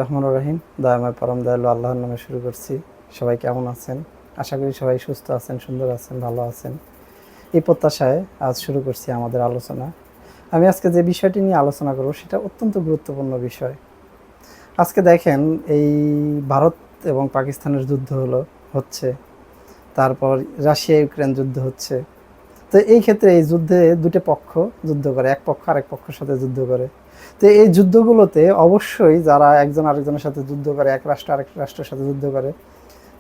রহমানির রহিম। দয়াময় পরম দয়ালু আল্লাহর নামে শুরু করছি। সবাই কেমন আছেন? আশা করি সবাই সুস্থ আছেন, সুন্দর আছেন, ভালো আছেন। এই প্রত্যাশায় আজ শুরু করছি আমাদের আলোচনা। আমি আজকে যে বিষয়টি নিয়ে আলোচনা করব সেটা অত্যন্ত গুরুত্বপূর্ণ বিষয়। আজকে দেখেন, এই ভারত এবং পাকিস্তানের যুদ্ধ হচ্ছে, তারপর রাশিয়া ইউক্রেন যুদ্ধ হচ্ছে। তো এই ক্ষেত্রে এই যুদ্ধে দুটো পক্ষ যুদ্ধ করে, এক পক্ষ আরেক পক্ষের সাথে যুদ্ধ করে। তো এই যুদ্ধগুলোতে অবশ্যই যারা একজন আরেকজনের সাথে যুদ্ধ করে, এক রাষ্ট্র আরেক রাষ্ট্রের সাথে যুদ্ধ করে,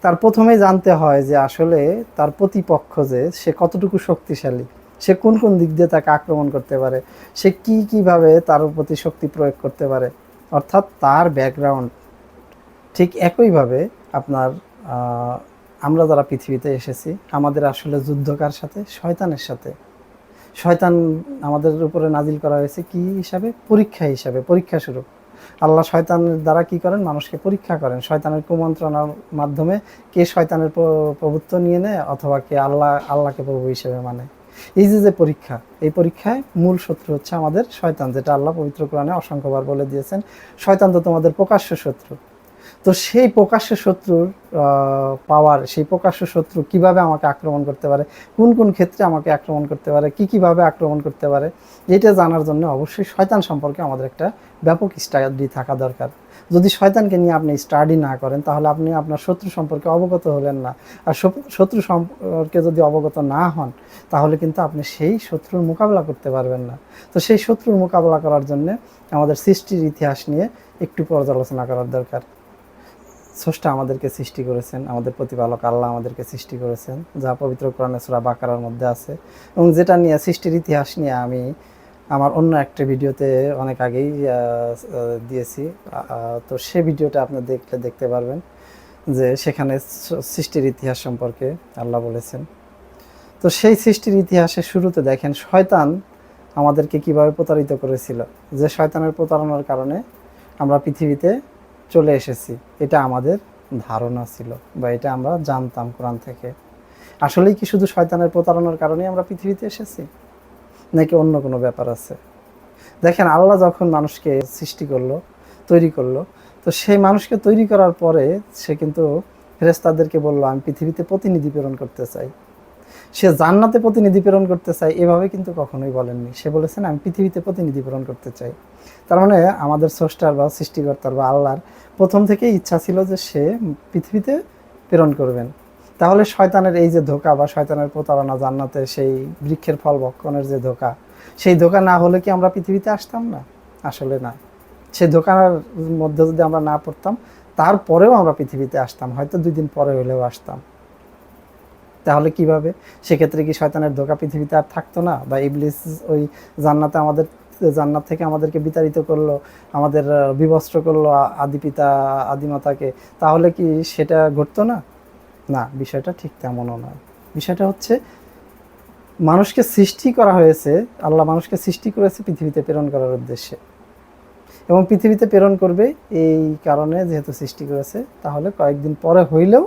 তার প্রথমেই জানতে হয় যে আসলে তার প্রতিপক্ষ যে সে কতটুকু শক্তিশালী, সে কোন কোন দিক দিয়ে তাকে আক্রমণ করতে পারে, সে কিভাবে তার প্রতি শক্তি প্রয়োগ করতে পারে, অর্থাৎ তার ব্যাকগ্রাউন্ড। ঠিক একইভাবে আপনার আমরা যারা পৃথিবীতে এসেছি, আমাদের আসলে যুদ্ধ কার সাথে? শয়তানের সাথে। শয়তান আমাদের উপরে নাজিল করা হয়েছে কি হিসাবে? পরীক্ষা হিসাবে, পরীক্ষা স্বরূপ। আল্লাহ শয়তানের দ্বারা কি করেন? মানুষকে পরীক্ষা করেন। শয়তানের কুমন্ত্রণার মাধ্যমে কে শয়তানের প্রভুত্ব নিয়ে নেয়, অথবা কে আল্লাহকে প্রভু হিসেবে মানে। এই যে পরীক্ষা, এই পরীক্ষায় মূল শত্রু হচ্ছে আমাদের শয়তান, যেটা আল্লাহ পবিত্র কোরআনে অসংখ্যবার বলে দিয়েছেন, শয়তান তো তোমাদের প্রকাশ্য শত্রু। তো সেই প্রকাশ্য শত্রুর পাওয়ার, সেই প্রকাশ্য শত্রু কিভাবে আমাকে আক্রমণ করতে পারে, কোন কোন ক্ষেত্রে আমাকে আক্রমণ করতে পারে, কীভাবে আক্রমণ করতে পারে, এটা জানার জন্য অবশ্যই শয়তান সম্পর্কে আমাদের একটা ব্যাপক স্টাডি থাকা দরকার। যদি শয়তানকে নিয়ে আপনি স্টাডি না করেন, তাহলে আপনি আপনার শত্রু সম্পর্কে অবগত হলেন না। আর শত্রু সম্পর্কে যদি অবগত না হন, তাহলে কিন্তু আপনি সেই শত্রুর মোকাবেলা করতে পারবেন না। তো সেই শত্রুর মোকাবেলা করার জন্য আমাদের সৃষ্টির ইতিহাস নিয়ে একটু পর্যালোচনা করার দরকার। স্রষ্টা আমাদেরকে সৃষ্টি করেছেন, আমাদের প্রতিপালক আল্লাহ আমাদেরকে সৃষ্টি করেছেন, যা পবিত্র কোরআনে সূরা বাকারার মধ্যে আছে, এবং যেটা নিয়ে সৃষ্টির ইতিহাস নিয়ে আমি আমার অন্য একটা ভিডিওতে অনেক আগেই দিয়েছি। তো সে ভিডিওটা আপনি দেখতে পারবেন যে সেখানে সৃষ্টির ইতিহাস সম্পর্কে আল্লাহ বলেছেন। তো সেই সৃষ্টির ইতিহাসের শুরুতে দেখেন শয়তান আমাদেরকে কিভাবে প্রতারিত করেছিল, যে শয়তানের প্রতারণার কারণে আমরা পৃথিবীতে চলে এসেছি। এটা আমাদের ধারণা ছিল, বা এটা আমরা জানতাম কোরআন থেকে। আসলেই কি শুধু শয়তানের প্রতারণার কারণেই আমরা পৃথিবীতে এসেছি, নাকি অন্য কোনো ব্যাপার আছে? দেখেন, আল্লাহ যখন মানুষকে সৃষ্টি করলো, তৈরি করলো, তো সেই মানুষকে তৈরি করার পরে সে কিন্তু ফেরেশতাদেরকে বললো, আমি পৃথিবীতে প্রতিনিধি প্রেরণ করতে চাই। সে জান্নাতে প্রতিনিধি প্রেরণ করতে চাই এভাবে কিন্তু কখনোই বলেননি। সে বলেছেন, আমি পৃথিবীতে প্রতিনিধি প্রেরণ করতে চাই। তার মানে আমাদের স্রষ্টার বা সৃষ্টিকর্তার বা আল্লাহর প্রথম থেকেই ইচ্ছা ছিল যে সে পৃথিবীতে প্রেরণ করবেন। তাহলে শয়তানের এই যে ধোঁকা বা শয়তানের প্রতারণা, জান্নাতে সেই বৃক্ষের ফল ভক্ষণের যে ধোঁকা, সেই ধোঁকা না হলে কি আমরা পৃথিবীতে আসতাম না? আসলে না। সেই ধোঁকার মধ্যে যদি আমরা না পড়তাম, তারপরেও আমরা পৃথিবীতে আসতাম, হয়তো 2 দিন পরে হলেও আসতাম। তাহলে কিভাবে? সেক্ষেত্রে কি শয়তানের ধোঁকা পৃথিবীতে আর থাকতো না? বা ইবলিস ওই জান্নাত থেকে আমাদেরকে বিতাড়িত করলো, আমাদের বিবস্ত্র করলো আদি পিতা আদিমাতাকে, তাহলে কি সেটা ঘটতো না? না, বিষয়টা ঠিক তেমনও নয়। বিষয়টা হচ্ছে, মানুষকে সৃষ্টি করা হয়েছে, আল্লাহ মানুষকে সৃষ্টি করেছে পৃথিবীতে প্রেরণ করার উদ্দেশ্যে, এবং পৃথিবীতে প্রেরণ করবে এই কারণে যেহেতু সৃষ্টি করেছে, তাহলে কয়েকদিন পরে হইলেও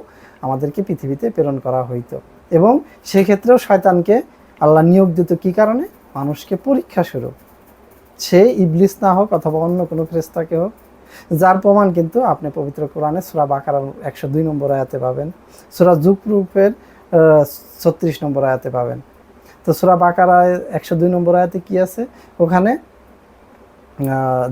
আমাদেরকে পৃথিবীতে প্রেরণ করা হইতো। এবং সেক্ষেত্রেও শয়তানকে আল্লাহ নিয়োগ দিত কী কারণে? মানুষকে পরীক্ষা স্বরূপ। সে ইবলিস না হোক অথবা অন্য কোনো ফেরেশতাকে হোক, যার প্রমাণ কিন্তু আপনি পবিত্র কোরআনে সূরা বাকারার 102 নম্বর আয়াতে পাবেন, সূরা যুকরুফের 36 নম্বর আয়াতে পাবেন। তো সূরা বাকারায় 102 নম্বর আয়াতে কি আছে? ওখানে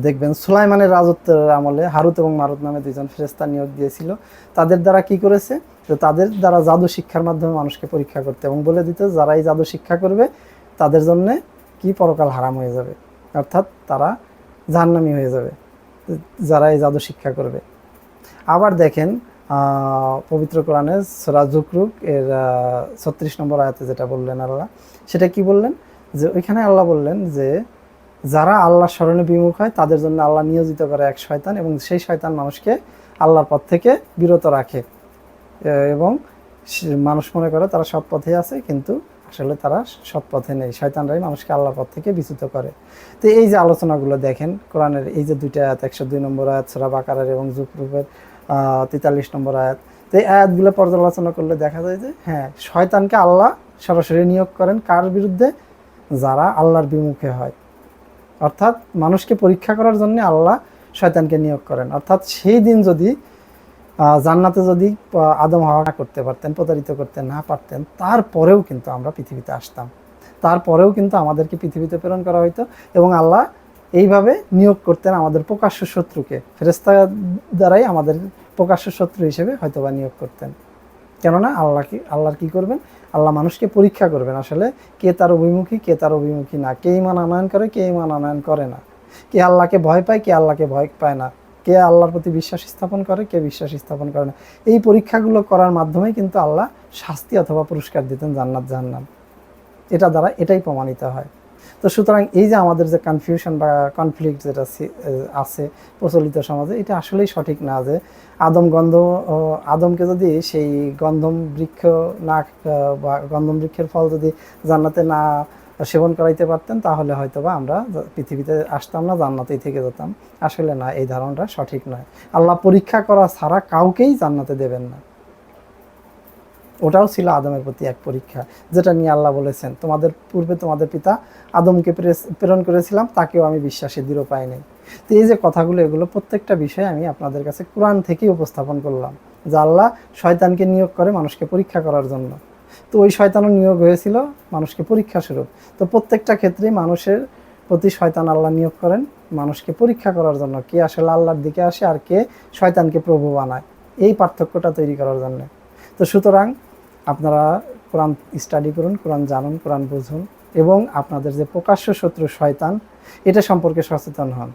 দেখবেন সুলাইমানের রাজত্বের আমলে হারুত এবং মারুত নামে 2 জন ফেরেশতা নিয়োগ দিয়েছিল। তাদের দ্বারা কি করেছে? তো তাদের দ্বারা জাদু শিক্ষার মাধ্যমে মানুষকে পরীক্ষা করতে, এবং বলে দিত যারা এই জাদু শিক্ষা করবে তাদের জন্য কি পরকাল হারাম হয়ে যাবে, অর্থাৎ তারা জাহান্নামী হয়ে যাবে যারা এই জাদু শিক্ষা করবে। আবার দেখেন পবিত্র কোরআনে সূরা যুকরুফ এর 36 নম্বর আয়াতে যেটা বললেন আল্লাহ, সেটা কি বললেন? যে ওইখানে আল্লাহ বললেন যে যারা আল্লাহর স্মরণে বিমুখ হয় তাদের জন্য আল্লাহ নিয়োজিত করে এক শয়তান, এবং সেই শয়তান মানুষকে আল্লাহর পথ থেকে বিরত রাখে, এবং মানুষ মনে করে তারা সৎ পথে আছে, কিন্তু আসলে তারা সৎ পথে নেই। শয়তানরাই মানুষকে আল্লাহর পথ থেকে বিচ্যুত করে। তো এই যে আলোচনাগুলো দেখেন কোরআনের, এই যে 2টা আয়াত, 102 নম্বর আয়াত সূরা বাকারার এবং যুকরুফের 43 নম্বর আয়াত, তো এই আয়াতগুলো পর্যালোচনা করলে দেখা যায় যে হ্যাঁ, শয়তানকে আল্লাহ সরাসরি নিয়োগ করেন কার বিরুদ্ধে? যারা আল্লাহর বিমুখে হয়। অর্থাৎ মানুষকে পরীক্ষা করার জন্য আল্লাহ শয়তানকে নিয়োগ করেন। অর্থাৎ সেই দিন যদি জান্নাতে যদি আদম হাওয়া না করতে পারতেন, প্রতারিত করতে না পারতেন, তারপরেও কিন্তু আমরা পৃথিবীতে আসতাম, তারপরেও কিন্তু আমাদেরকে পৃথিবীতে প্রেরণ করা হইতো এবং আল্লাহ এইভাবে নিয়োগ করতেন আমাদের প্রকাশ্য শত্রুকে, ফেরেশতা দ্বারাই আমাদের প্রকাশ্য শত্রু হিসেবে হয়তোবা নিয়োগ করতেন। কেননা আল্লাহর কি করবেন, আল্লাহ মানুষকে পরীক্ষা করবেন আসলে কে তার অভিমুখী, কে তার অভিমুখী না, কে ঈমান আনয়ন করে, কে ঈমান আনয়ন করে না, কে আল্লাহকে ভয় পায়, কে আল্লাহকে ভয় পায় না, কে আল্লাহর প্রতি বিশ্বাস স্থাপন করে, কে বিশ্বাস স্থাপন করে না। এই পরীক্ষাগুলো করার মাধ্যমেই কিন্তু আল্লাহ শাস্তি অথবা পুরস্কার দিতেন, জান্নাত জাহান্নাম, এটা দ্বারা এটাই প্রমাণিত হয়। তো সুতরাং এই যে আমাদের যে কনফিউশন বা কনফ্লিক্ট যেটা আছে প্রচলিত সমাজে, এটা আসলেই সঠিক না যে আদমকে যদি সেই গন্ধম বৃক্ষ না বা গন্ধম বৃক্ষের ফল যদি জান্নাতে না সেবন করাইতে পারতেন তাহলে হয়তোবা আমরা পৃথিবীতে আসতাম না, জান্নাতেই থেকে যেতাম। আসলে না, এই ধারণাটা সঠিক নয়। আল্লাহ পরীক্ষা করা ছাড়া কাউকেই জান্নাতে দেবেন না। ওটাও ছিল আদমের প্রতি এক পরীক্ষা, যেটা নিয়ে আল্লাহ বলেছেন তোমাদের পূর্বে তোমাদের পিতা আদমকে প্রেরণ করেছিলাম, তাকেও আমি বিশ্বাসে দৃঢ় পাই নাই। তো এই যে কথাগুলো, এগুলো প্রত্যেকটা বিষয় আমি আপনাদের কাছে কোরআন থেকেই উপস্থাপন করলাম যে আল্লাহ শয়তানকে নিয়োগ করে মানুষকে পরীক্ষা করার জন্য। তো ওই শয়তানও নিয়োগ হয়েছিল মানুষকে পরীক্ষা স্বরূপ। তো প্রত্যেকটা ক্ষেত্রেই মানুষের প্রতি শয়তান আল্লাহ নিয়োগ করেন মানুষকে পরীক্ষা করার জন্য, কে আসলে আল্লাহর দিকে আসে আর কে শয়তানকে প্রভু বানায়, এই পার্থক্যটা তৈরি করার জন্য। তো সুতরাং আপনারা কোরআন স্টাডি করুন, কোরআন জানুন, কোরআন বুঝুন এবং আপনাদের যে প্রকাশ্য শত্রু শয়তান, এটা সম্পর্কে সচেতন হন।